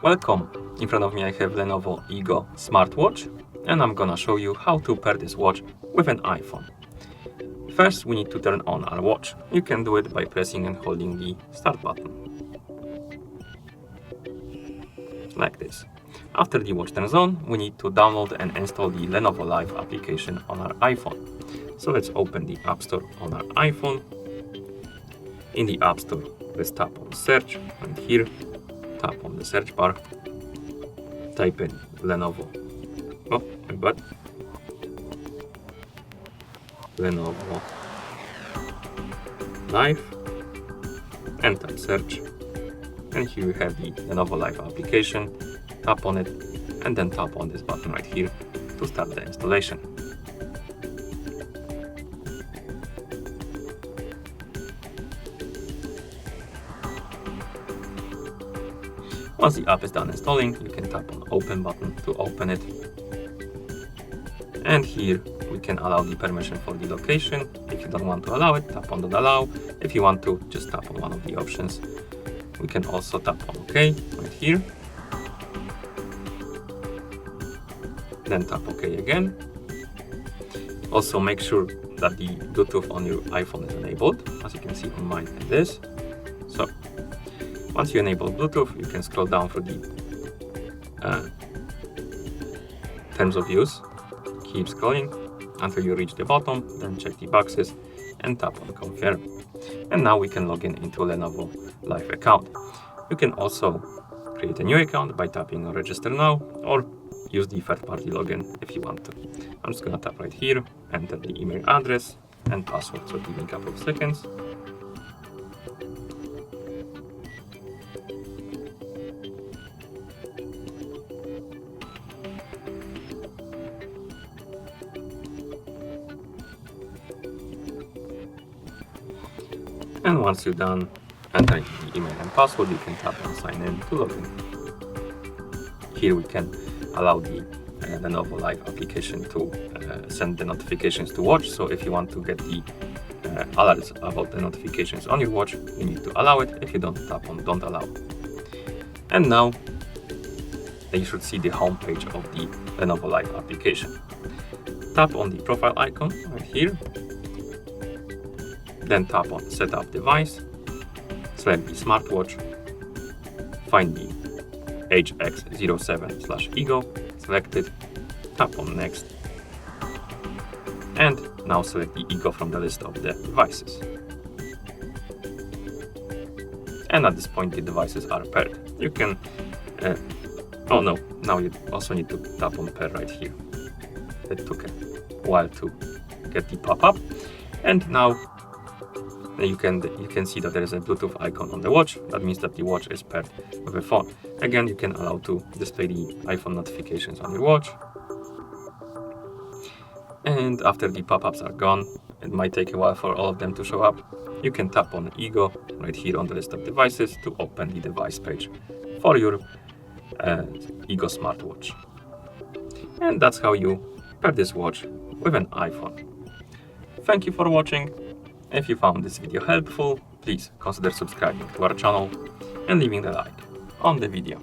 Welcome! In front of me I have Lenovo Ego Smartwatch, and I'm gonna show you how to pair this watch with an iPhone. First, we need to turn on our watch. You can do it by pressing and holding the start button. Like this. After the watch turns on, we need to download and install the Lenovo Live application on our iPhone. So let's open the App Store on our iPhone. In the App Store, let's tap on Search, and here, tap on the search bar, type in Lenovo. Oh, my bad. Lenovo Live, and tap search. And here we have the Lenovo Live application. Tap on it, and then tap on this button right here to start the installation. Once the app is done installing, you can tap on Open button to open it. And here we can allow the permission for the location. If you don't want to allow it, tap on Don't Allow. If you want to, just tap on one of the options. We can also tap on OK right here. Then tap OK again. Also make sure that the Bluetooth on your iPhone is enabled, as you can see on mine and this. So once you enable Bluetooth, you can scroll down through the terms of use. Keep scrolling until you reach the bottom, then check the boxes and tap on Confirm. And now we can log in into Lenovo Live account. You can also create a new account by tapping on Register Now, or use the third-party login if you want to. I'm just gonna tap right here, enter the email address and password, so give me a couple of seconds. And once you're done entering the email and password, you can tap on Sign In to log in. Here we can allow the Lenovo Live application to send the notifications to watch. So if you want to get the alerts about the notifications on your watch, you need to allow it. If you don't, tap on Don't Allow. And now you should see the home page of the Lenovo Live application. Tap on the profile icon right here. Then tap on Setup Device, select the smartwatch, find the HX07/Ego, select it, tap on Next, and now select the Ego from the list of the devices. And at this point the devices are paired. You can, oh no, now you also need to tap on Pair right here. It took a while to get the pop-up, and now you can see that there is a Bluetooth icon on the watch. That means that the watch is paired with a phone. Again, you can allow to display the iPhone notifications on your watch. And after the pop-ups are gone, it might take a while for all of them to show up, you can tap on Ego right here on the list of devices to open the device page for your Ego smartwatch. And that's how you pair this watch with an iPhone. Thank you for watching. If you found this video helpful, please consider subscribing to our channel and leaving a like on the video.